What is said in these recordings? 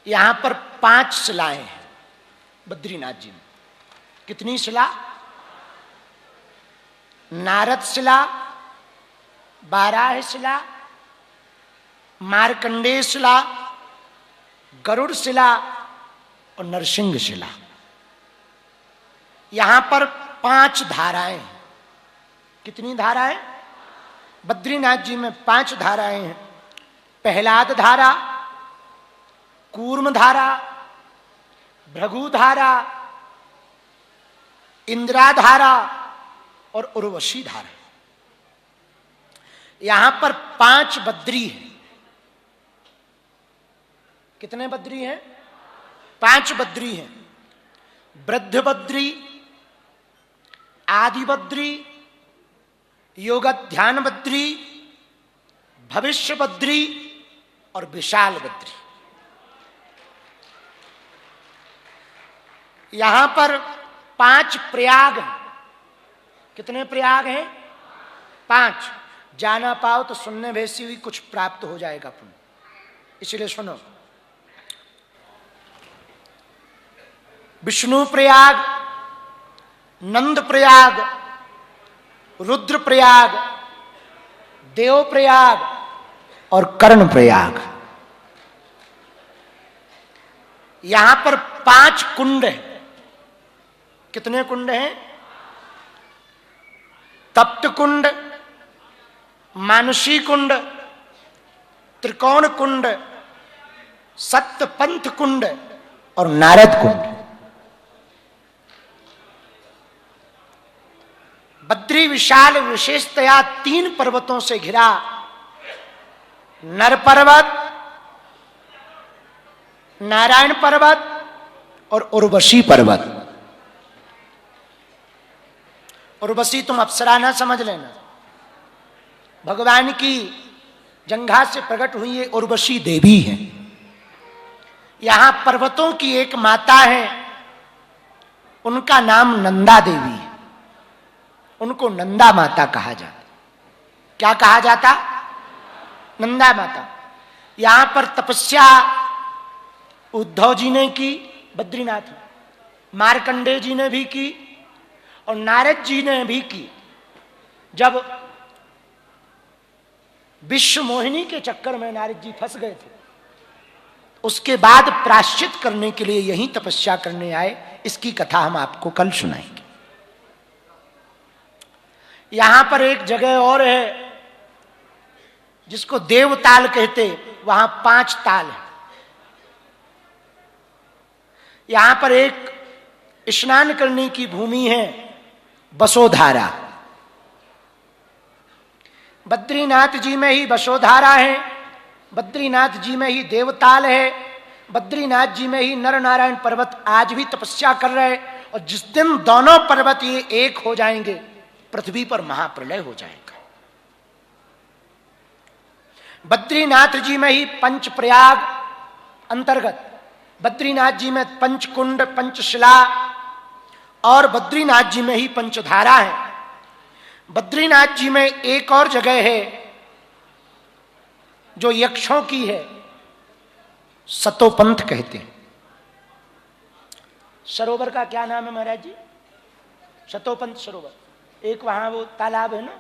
यहां पर 5 शिलाएं हैं बद्रीनाथ जी में। कितनी शिला? नारद शिला, बाराह शिला, मार्कंडेय शिला, गरुड़ शिला और नरसिंह शिला। यहां पर 5 धाराएं हैं। कितनी धाराएं? बद्रीनाथ जी में 5 धाराएं हैं। प्रहलाद धारा, कूर्म धारा, भृगु धारा, इंदिरा धारा और उर्वशी धारा। यहां पर 5 बद्री हैं। कितने बद्री हैं? 5 बद्री हैं। वृद्ध बद्री, आदि बद्री, योग ध्यान बद्री, भविष्य बद्री और विशाल बद्री। यहां पर 5 प्रयाग हैं। कितने प्रयाग हैं? 5। जाना पाओ तो सुनने वैसी हुई कुछ प्राप्त हो जाएगा पुण्य, इसलिए सुनो। विष्णु प्रयाग, नंद प्रयाग, रुद्र प्रयाग, देव प्रयाग और कर्ण प्रयाग। यहां पर 5 कुंड हैं। कितने कुंड हैं? तप्त कुंड, मानसी कुंड, त्रिकोण कुंड, सप्तपंथ कुंड और नारद कुंड। बद्री विशाल विशेषतया 3 पर्वतों से घिरा नर पर्वत, नारायण पर्वत और उर्वशी पर्वत। उर्वशी तुम अप्सरा ना समझ लेना, भगवान की जंघा से प्रकट हुई ये उर्वशी देवी है। यहां पर्वतों की एक माता है, उनका नाम नंदा देवी है। उनको नंदा माता कहा जाता। क्या कहा जाता? नंदा माता। यहां पर तपस्या उद्धव जी ने की, बद्रीनाथ में, मार्कंडेय जी ने भी की और नारद जी ने भी की। जब विश्व मोहिनी के चक्कर में नारद जी फंस गए थे, उसके बाद प्रायश्चित करने के लिए यही तपस्या करने आए। इसकी कथा हम आपको कल सुनाएंगे। यहां पर एक जगह और है जिसको देवताल कहते, वहां 5 ताल है। यहां पर एक स्नान करने की भूमि है, बसोधारा। बद्रीनाथ जी में ही बसोधारा है, बद्रीनाथ जी में ही देवताल है, बद्रीनाथ जी में ही नर नारायण पर्वत आज भी तपस्या कर रहे हैं। और जिस दिन दोनों पर्वत ये एक हो जाएंगे, पृथ्वी पर महाप्रलय हो जाएगा। बद्रीनाथ जी में ही पंचप्रयाग अंतर्गत, बद्रीनाथ जी में 5 कुंड, 5 शिला और बद्रीनाथ जी में ही 5 धारा है। बद्रीनाथ जी में एक और जगह है जो यक्षों की है, सतोपंथ कहते हैं। सरोवर का क्या नाम है महाराज जी? सतोपंथ सरोवर। एक वहां वो तालाब है ना,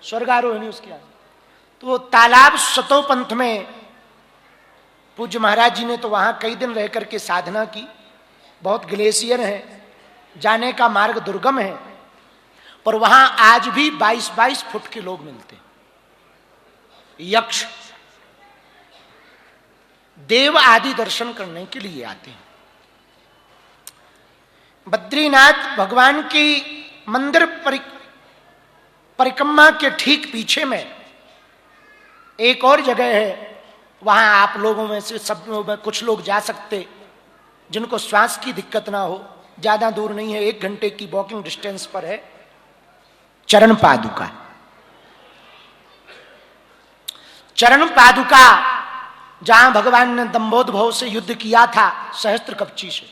स्वर्गारोहिणी, उसके आगे तो वो तालाब सतोपंथ में पूज्य महाराज जी ने तो वहां कई दिन रह करके साधना की। बहुत ग्लेशियर है, जाने का मार्ग दुर्गम है, पर वहां आज भी 22-22 फुट के लोग मिलते हैं। यक्ष देव आदि दर्शन करने के लिए आते हैं। बद्रीनाथ भगवान की मंदिर परिक्रमा के ठीक पीछे में एक और जगह है। वहां आप लोगों में से सब में कुछ लोग जा सकते जिनको श्वास की दिक्कत ना हो। ज्यादा दूर नहीं है, 1 घंटे की वॉकिंग डिस्टेंस पर है। चरण पादुका, चरण पादुका जहां भगवान ने दंभोदभव से युद्ध किया था सहस्त्र कवची से,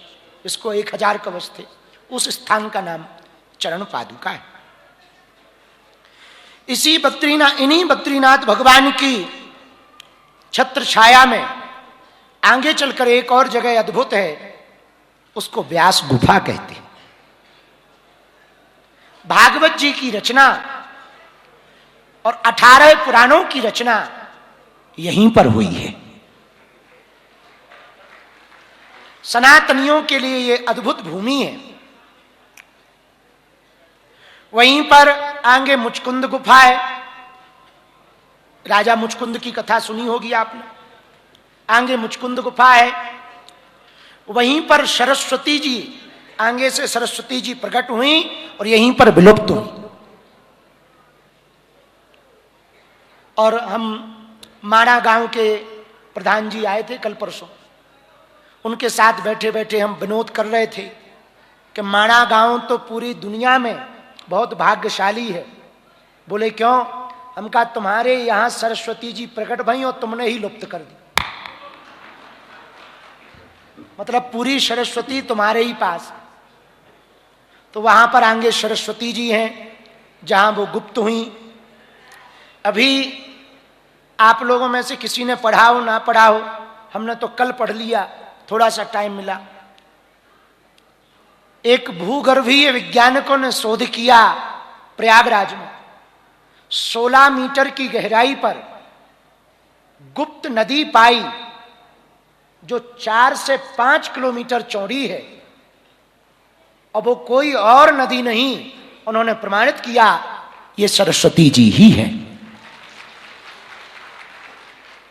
इसको 1000 कवच थे, उस स्थान का नाम चरण पादुका है। इन्हीं बद्रीनाथ भगवान की छत्र छाया में। आगे चलकर एक और जगह अद्भुत है, उसको व्यास गुफा कहते हैं। भागवत जी की रचना और 18 पुराणों की रचना यहीं पर हुई है। सनातनियों के लिए यह अद्भुत भूमि है। वहीं पर आगे मुचकुंद गुफा है। राजा मुचकुंद की कथा सुनी होगी आपने। आगे मुचकुंद गुफा है। वहीं पर सरस्वती जी, आगे से सरस्वती जी प्रकट हुई और यहीं पर विलुप्त हुई। और हम माणा गांव के प्रधान जी आए थे कल परसों, उनके साथ बैठे बैठे हम विनोद कर रहे थे कि माणा गांव तो पूरी दुनिया में बहुत भाग्यशाली है। बोले क्यों? हम कहा तुम्हारे यहां सरस्वती जी प्रकट भई और तुमने ही लुप्त कर दी। मतलब पूरी सरस्वती तुम्हारे ही पास। तो वहां पर आगे सरस्वती जी हैं जहां वो गुप्त हुई। अभी आप लोगों में से किसी ने पढ़ा हो ना पढ़ा हो, हमने तो कल पढ़ लिया, थोड़ा सा टाइम मिला। एक भूगर्भीय वैज्ञानिकों ने शोध किया प्रयागराज में, 16 मीटर की गहराई पर गुप्त नदी पाई जो 4 से 5 किलोमीटर चौड़ी है। और वो कोई और नदी नहीं, उन्होंने प्रमाणित किया ये सरस्वती जी ही है।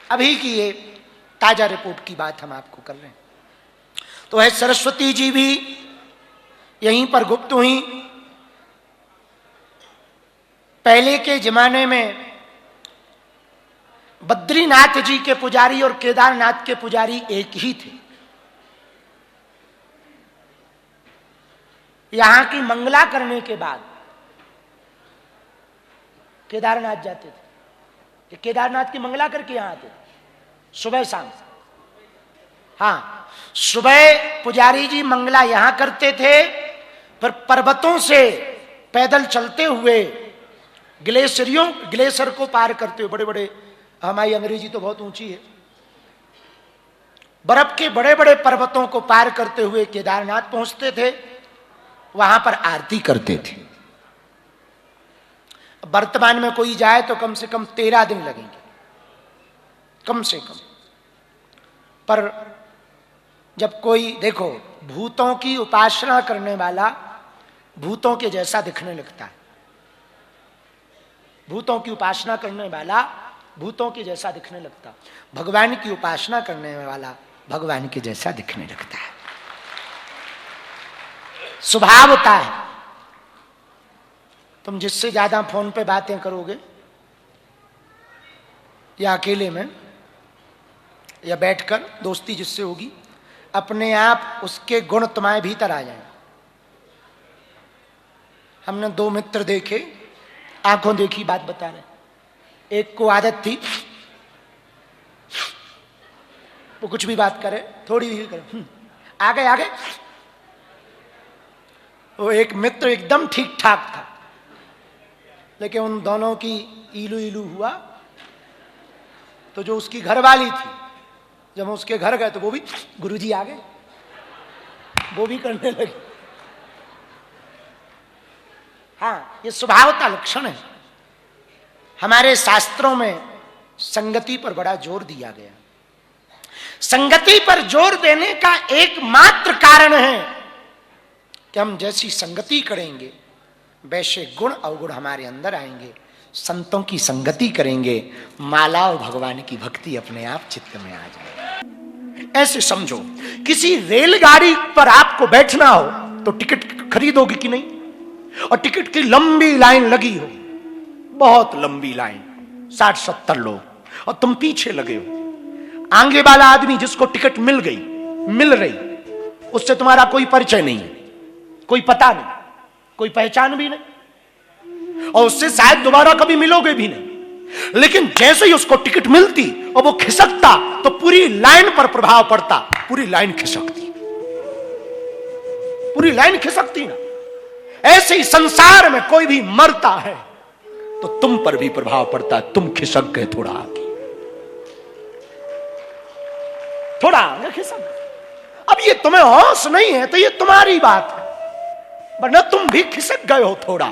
अभी की ये ताजा रिपोर्ट की बात हम आपको कर रहे हैं। तो है सरस्वती जी भी यहीं पर गुप्त हुई। पहले के जमाने में बद्रीनाथ जी के पुजारी और केदारनाथ के पुजारी एक ही थे। यहां की मंगला करने के बाद केदारनाथ जाते थे। कि केदारनाथ की मंगला करके यहां आते थे सुबह शाम। हाँ, सुबह पुजारी जी मंगला यहां करते थे, फिर पर्वतों से पैदल चलते हुए ग्लेशियर को पार करते हुए, बड़े बड़े, हमारी अंग्रेजी तो बहुत ऊंची है, बर्फ के बड़े बड़े पर्वतों को पार करते हुए केदारनाथ पहुंचते थे। वहां पर आरती करते थे। वर्तमान में कोई जाए तो कम से कम 13 दिन लगेंगे, कम से कम। पर जब कोई, देखो, भूतों की उपासना करने वाला भूतों के जैसा दिखने लगता है। भूतों की उपासना करने वाला भूतों के जैसा दिखने लगता। भगवान की उपासना करने वाला भगवान के जैसा दिखने लगता है। स्वभाव होता है। तुम जिससे ज्यादा फोन पे बातें करोगे या अकेले में या बैठकर दोस्ती जिससे होगी, अपने आप उसके गुण तुम्हारे भीतर आ जाएंगे। हमने 2 मित्र देखे, आंखों देखी बात बता रहे। एक को आदत थी वो कुछ भी बात करे, थोड़ी भी करे, आगे आगे। वो एक मित्र एकदम ठीक ठाक था, लेकिन उन दोनों की इलू इलू हुआ। तो जो उसकी घरवाली थी, जब हम उसके घर गए तो वो भी, गुरुजी आ गए, वो भी करने लगी। हाँ, ये स्वभाव का लक्षण है। हमारे शास्त्रों में संगति पर बड़ा जोर दिया गया। संगति पर जोर देने का एकमात्र कारण है कि हम जैसी संगति करेंगे वैसे गुण अवगुण हमारे अंदर आएंगे। संतों की संगति करेंगे, माला और भगवान की भक्ति अपने आप चित्त में आ जाएगी। ऐसे समझो, किसी रेलगाड़ी पर आपको बैठना हो तो टिकट खरीदोगे कि नहीं? और टिकट की लंबी लाइन लगी हो, बहुत लंबी लाइन, 60-70 लोग, और तुम पीछे लगे हो। आगे वाला आदमी जिसको टिकट मिल रही, उससे तुम्हारा कोई परिचय नहीं है, कोई पता नहीं, कोई पहचान भी नहीं, और उससे शायद दोबारा कभी मिलोगे भी नहीं। लेकिन जैसे ही उसको टिकट मिलती और वो खिसकता तो पूरी लाइन पर प्रभाव पड़ता, पूरी लाइन खिसकती, पूरी लाइन खिसकती ना। ऐसे ही संसार में कोई भी मरता है तो तुम पर भी प्रभाव पड़ता है, तुम खिसक गए थोड़ा आगे। थोड़ा आगे खिसक। अब ये तुम्हें होश नहीं है तो ये तुम्हारी बात है, वरना तुम भी खिसक गए हो थोड़ा।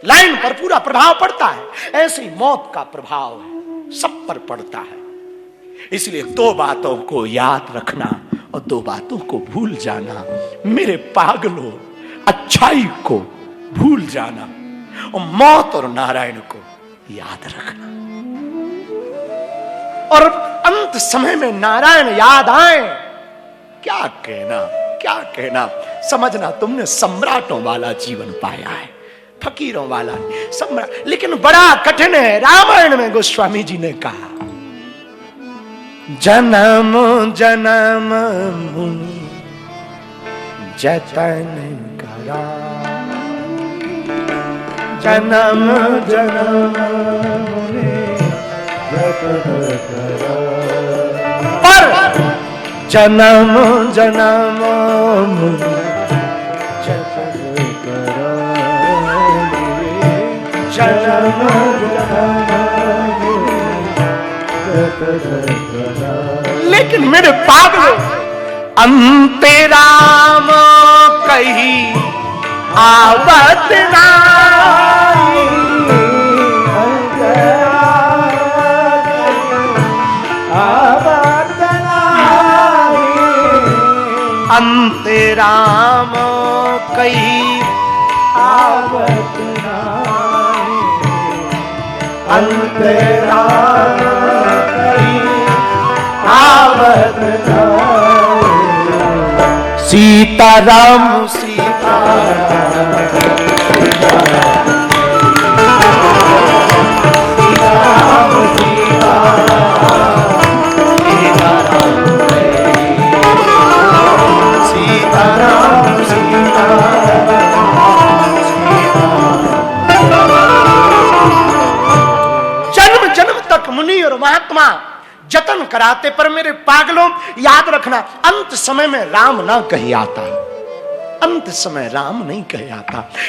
लाइन पर पूरा प्रभाव पड़ता है, ऐसे ही मौत का प्रभाव है, सब पर पड़ता है। इसलिए दो बातों को याद रखना और दो बातों को भूल जाना। मेरे पागलों, अच्छाई को भूल जाना और मौत और नारायण को याद रखना। और अंत समय में नारायण याद आए, क्या कहना, क्या कहना। समझना तुमने सम्राटों वाला जीवन पाया है, फकीरों वाला सम्राट। लेकिन बड़ा कठिन है। रामायण में गोस्वामी जी ने कहा, जन्म जन्म मुनि जतन करा, जन्म जन्म मुनि जतन करा, पर जन्म जन्म मुनि जतन करा, जन्म जन्म मुनि जतन करा। लेकिन मेरे पागलों, अंते राम कही आवत नाई, आवत नाई, अंते राम कही आवत नाई, अंते राम कही आवत नाई। सीताराम सीताराम सीताराम सीताराम सीताराम। जन्म जन्म तक मुनि और महात्मा जतन कराते, पर मेरे पागलों याद रखना, अंत समय में राम ना कही आता, अंत समय राम नहीं कहे आता।